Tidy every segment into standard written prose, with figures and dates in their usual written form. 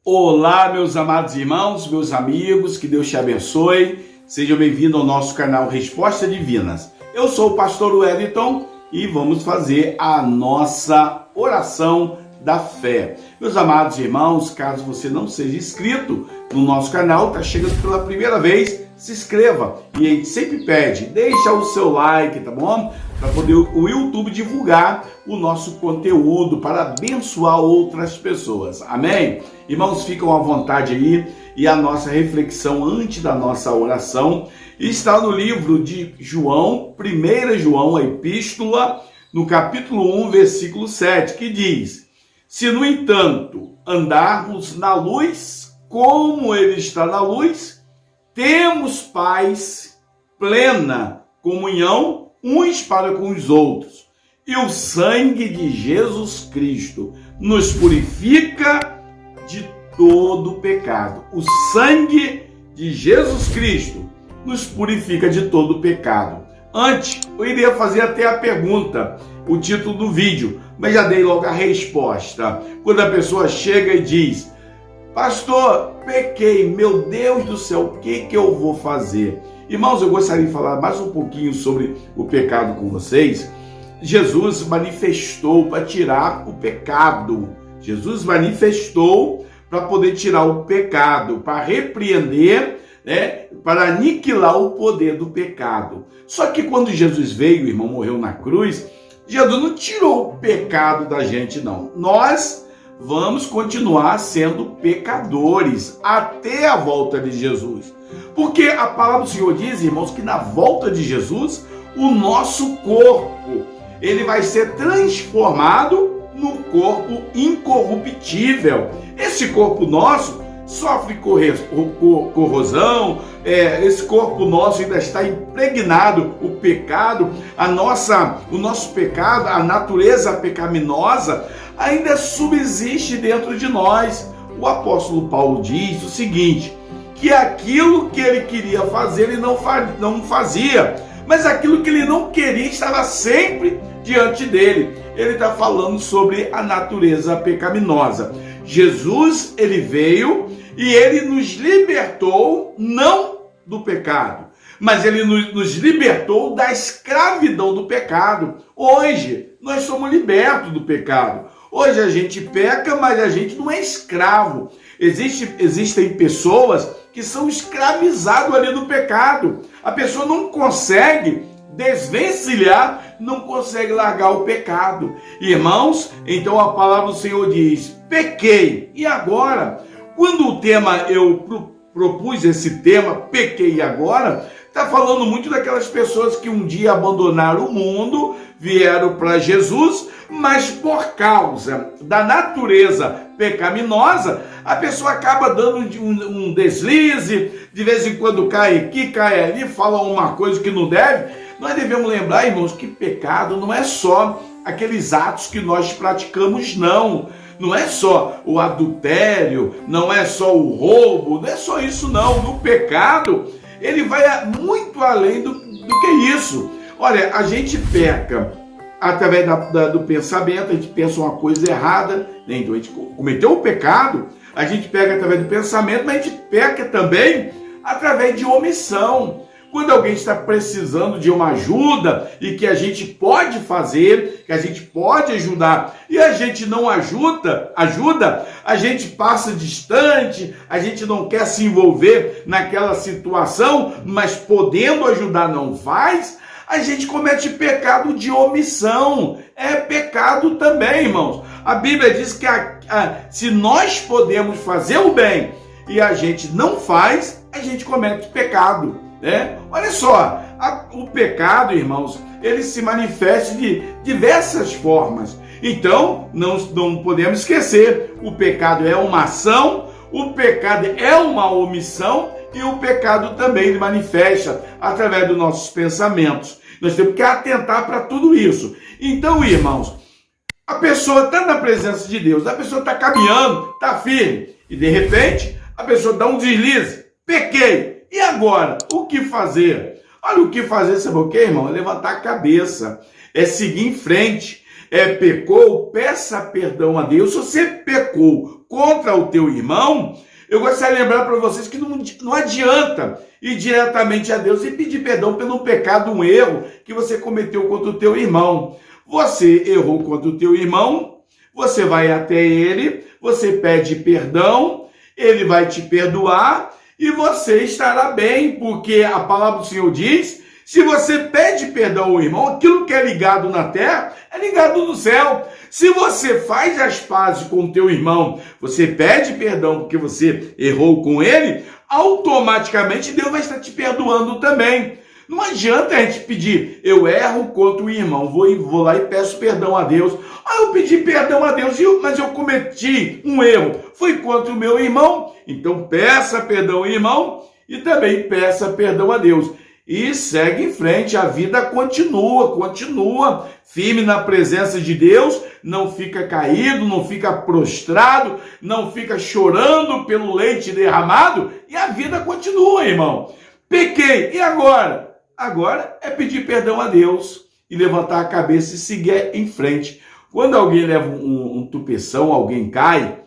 Olá, meus amados irmãos, meus amigos, que Deus te abençoe. Sejam bem-vindos ao nosso canal Respostas Divinas. Eu sou o pastor Wellington e vamos fazer a nossa oração da fé. Meus amados irmãos, caso você não seja inscrito no nosso canal, está chegando pela primeira vez, se inscreva. E a gente sempre pede, deixa o seu like, tá bom? Para poder o YouTube divulgar o nosso conteúdo, para abençoar outras pessoas. Amém? Irmãos, ficam à vontade aí. E a nossa reflexão antes da nossa oração está no livro de João, 1 João, a epístola, no capítulo 1, versículo 7, que diz: se, no entanto, andarmos na luz, como ele está na luz, temos paz, plena comunhão uns para com os outros. E o sangue de Jesus Cristo nos purifica de todo pecado. O sangue de Jesus Cristo nos purifica de todo pecado. Antes, eu iria fazer até a pergunta, o título do vídeo, mas já dei logo a resposta. Quando a pessoa chega e diz: pastor, pequei, meu Deus do céu, o que eu vou fazer? Irmãos, eu gostaria de falar mais um pouquinho sobre o pecado com vocês. Jesus manifestou para tirar o pecado. Jesus manifestou para poder tirar o pecado, para repreender, para aniquilar o poder do pecado. Só que quando Jesus veio, irmão, morreu na cruz, Jesus não tirou o pecado da gente, não. Nós vamos continuar sendo pecadores até a volta de Jesus. Porque a palavra do Senhor diz, irmãos, que na volta de Jesus, o nosso corpo, ele vai ser transformado no corpo incorruptível. Esse corpo nosso sofre corrosão, esse corpo nosso ainda está impregnado, o pecado, o nosso pecado, a natureza pecaminosa ainda subsiste dentro de nós. O apóstolo Paulo diz o seguinte, que aquilo que ele queria fazer, ele não fazia, mas aquilo que ele não queria estava sempre diante dele. Ele está falando sobre a natureza pecaminosa. Jesus, ele veio e ele nos libertou, não do pecado, mas ele nos libertou da escravidão do pecado. Hoje, nós somos libertos do pecado. Hoje a gente peca, mas a gente não é escravo. Existem pessoas que são escravizadas ali no pecado. A pessoa não consegue desvencilhar, não consegue largar o pecado. Irmãos, então a palavra do Senhor diz: pequei. E agora? Quando o tema, eu propus esse tema, pequei agora, está falando muito daquelas pessoas que um dia abandonaram o mundo, vieram para Jesus, mas por causa da natureza pecaminosa, a pessoa acaba dando um deslize, de vez em quando cai aqui, cai ali, fala uma coisa que não deve. Nós devemos lembrar, irmãos, que pecado não é só aqueles atos que nós praticamos, não. Não é só o adultério, não é só o roubo, não é só isso, não. No pecado, ele vai muito além do que isso. Olha, a gente peca através do pensamento, a gente pensa uma coisa errada, então a gente cometeu o pecado, a gente peca através do pensamento, mas a gente peca também através de omissão. Quando alguém está precisando de uma ajuda e que a gente pode fazer, que a gente pode ajudar, e a gente não ajuda, a gente passa distante, a gente não quer se envolver naquela situação, mas podendo ajudar não faz, a gente comete pecado de omissão. É pecado também, irmãos. A Bíblia diz que se nós podemos fazer o bem e a gente não faz, a gente comete pecado. Olha só, o pecado, irmãos, ele se manifesta de diversas formas. Então, não podemos esquecer, o pecado é uma ação, o pecado é uma omissão e o pecado também ele manifesta através dos nossos pensamentos. Nós temos que atentar para tudo isso. Então, irmãos, a pessoa está na presença de Deus, a pessoa está caminhando, está firme, e de repente a pessoa dá um deslize, pequei. E agora, o que fazer? Olha, o que fazer, sabe o que, irmão? É levantar a cabeça, é seguir em frente. Pecou, peça perdão a Deus. Se você pecou contra o teu irmão, eu gostaria de lembrar para vocês que não adianta ir diretamente a Deus e pedir perdão pelo pecado, um erro que você cometeu contra o teu irmão. Você errou contra o teu irmão, você vai até ele, você pede perdão, ele vai te perdoar e você estará bem, porque a palavra do Senhor diz: se você pede perdão ao irmão, aquilo que é ligado na terra é ligado no céu. Se você faz as pazes com o teu irmão, você pede perdão porque você errou com ele, automaticamente Deus vai estar te perdoando também. Não adianta a gente pedir: eu erro contra o irmão, vou lá e peço perdão a Deus. Eu pedi perdão a Deus, mas eu cometi um erro, foi contra o meu irmão, então peça perdão ao irmão e também peça perdão a Deus. E segue em frente, a vida continua firme na presença de Deus, não fica caído, não fica prostrado, não fica chorando pelo leite derramado, e a vida continua, irmão. Pequei, e agora? Agora é pedir perdão a Deus e levantar a cabeça e seguir em frente. Quando alguém leva um tropeção, alguém cai,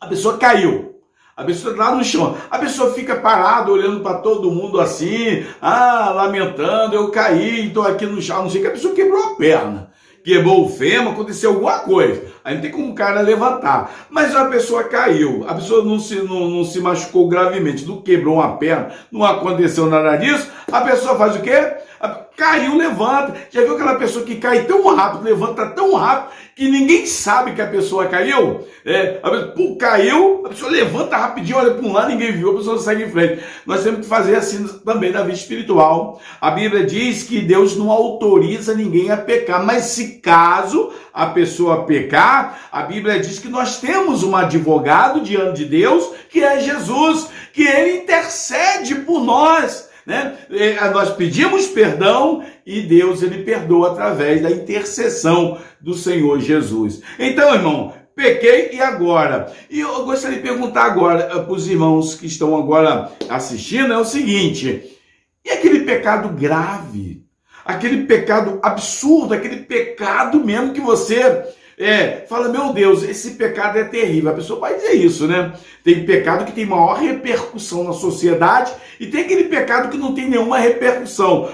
a pessoa caiu. A pessoa lá no chão, a pessoa fica parada olhando para todo mundo assim, lamentando: eu caí, estou aqui no chão, não sei o que. A pessoa quebrou a perna, quebrou o fêmur, aconteceu alguma coisa. Aí não tem como o cara levantar. Mas a pessoa caiu, a pessoa não se machucou gravemente, não quebrou uma perna, não aconteceu nada disso. A pessoa faz o quê? Caiu, levanta. Já viu aquela pessoa que cai tão rápido, levanta tão rápido, que ninguém sabe que a pessoa caiu? A pessoa caiu, a pessoa levanta rapidinho, olha para um lado, ninguém viu, a pessoa segue em frente. Nós temos que fazer assim também na vida espiritual. A Bíblia diz que Deus não autoriza ninguém a pecar, mas se caso a pessoa pecar, a Bíblia diz que nós temos um advogado diante de Deus, que é Jesus, que ele intercede por nós. Nós pedimos perdão e Deus ele perdoa através da intercessão do Senhor Jesus. Então, irmão, pequei e agora? E eu gostaria de perguntar agora para os irmãos que estão agora assistindo, é o seguinte: e aquele pecado grave, aquele pecado absurdo, aquele pecado mesmo que você fala: meu Deus, esse pecado é terrível. A pessoa vai dizer isso, né? Tem pecado que tem maior repercussão na sociedade e tem aquele pecado que não tem nenhuma repercussão.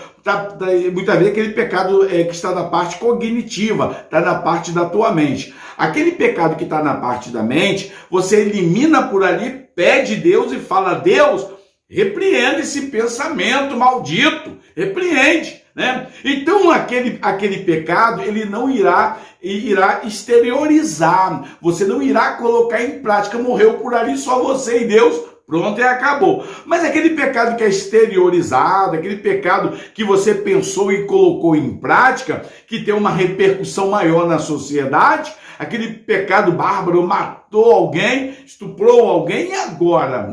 Muitas vezes aquele pecado que está na parte cognitiva, está na parte da tua mente. Aquele pecado que está na parte da mente, você elimina por ali, pede Deus e fala: Deus, repreende esse pensamento maldito, repreende. Então aquele pecado ele não irá exteriorizar, você não irá colocar em prática, morreu por ali só você e Deus, pronto, e acabou. Mas aquele pecado que é exteriorizado, aquele pecado que você pensou e colocou em prática, que tem uma repercussão maior na sociedade, aquele pecado bárbaro, matou alguém, estuprou alguém, e agora,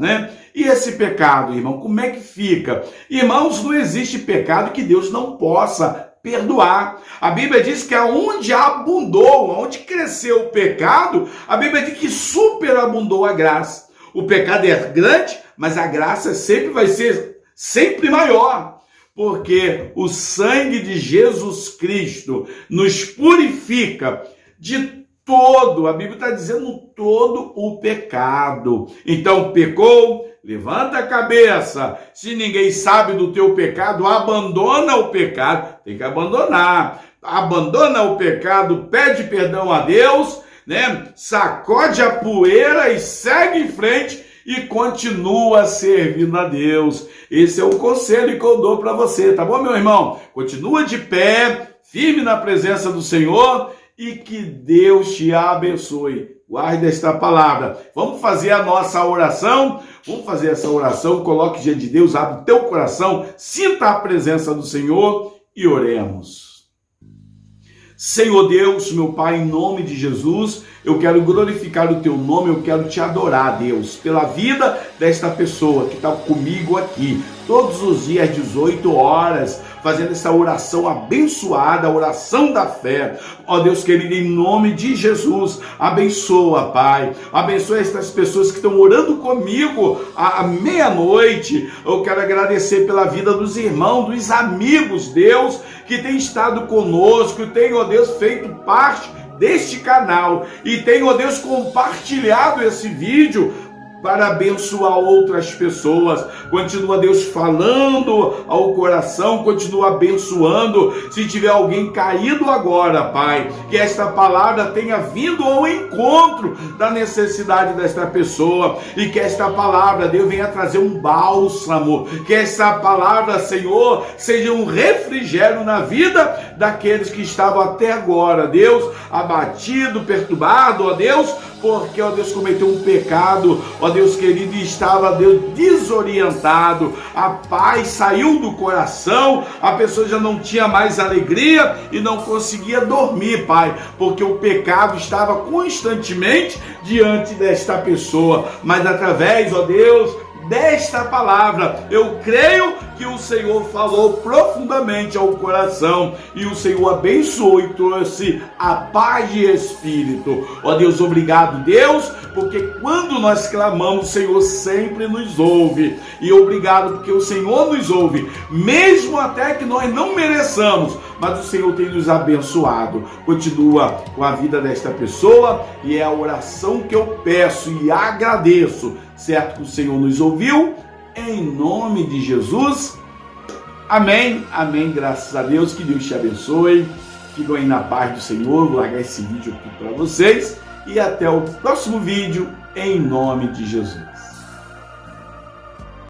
E esse pecado, irmão, como é que fica? Irmãos, não existe pecado que Deus não possa perdoar. A Bíblia diz que aonde abundou, aonde cresceu o pecado, a Bíblia diz que superabundou a graça. O pecado é grande, mas a graça sempre vai ser sempre maior. Porque o sangue de Jesus Cristo nos purifica de todo, a Bíblia está dizendo todo o pecado. Então, pecou, levanta a cabeça. Se ninguém sabe do teu pecado, abandona o pecado. Tem que abandonar. Abandona o pecado, pede perdão a Deus, sacode a poeira e segue em frente e continua servindo a Deus. Esse é o conselho que eu dou para você, tá bom, meu irmão? Continua de pé, firme na presença do Senhor, e que Deus te abençoe. Guarde esta palavra. Vamos fazer a nossa oração? Vamos fazer essa oração, coloque diante de Deus, abre o teu coração, sinta a presença do Senhor e oremos. Senhor Deus, meu Pai, em nome de Jesus, eu quero glorificar o teu nome, eu quero te adorar, Deus, pela vida desta pessoa que está comigo aqui, todos os dias, 18 horas, fazendo essa oração abençoada, a oração da fé. Ó Deus querido, em nome de Jesus, abençoa, Pai, abençoa estas pessoas que estão orando comigo à meia-noite. Eu quero agradecer pela vida dos irmãos, dos amigos, Deus, que tem estado conosco, tem, ó Deus, feito parte deste canal e tem, ó Deus, compartilhado esse vídeo para abençoar outras pessoas. Continua, Deus, falando ao coração, continua abençoando. Se tiver alguém caído agora, Pai, que esta palavra tenha vindo ao encontro da necessidade desta pessoa e que esta palavra, Deus, venha trazer um bálsamo, que esta palavra, Senhor, seja um refrigério na vida daqueles que estavam até agora, Deus, abatido, perturbado, ó Deus, porque, ó Deus, cometeu um pecado, ó Deus querido, e estava, Deus, desorientado, a paz saiu do coração, a pessoa já não tinha mais alegria e não conseguia dormir, Pai, porque o pecado estava constantemente diante desta pessoa, mas através, ó Deus, desta palavra, eu creio que o Senhor falou profundamente ao coração e o Senhor abençoou e trouxe a paz de espírito. Ó Deus, obrigado, Deus, porque quando nós clamamos, o Senhor sempre nos ouve. E obrigado porque o Senhor nos ouve, mesmo até que nós não mereçamos, mas o Senhor tem nos abençoado. Continua com a vida desta pessoa e é a oração que eu peço e agradeço. Certo que o Senhor nos ouviu, em nome de Jesus, amém, amém, graças a Deus, que Deus te abençoe, fiquem aí na paz do Senhor. Vou largar esse vídeo aqui para vocês e até o próximo vídeo, em nome de Jesus.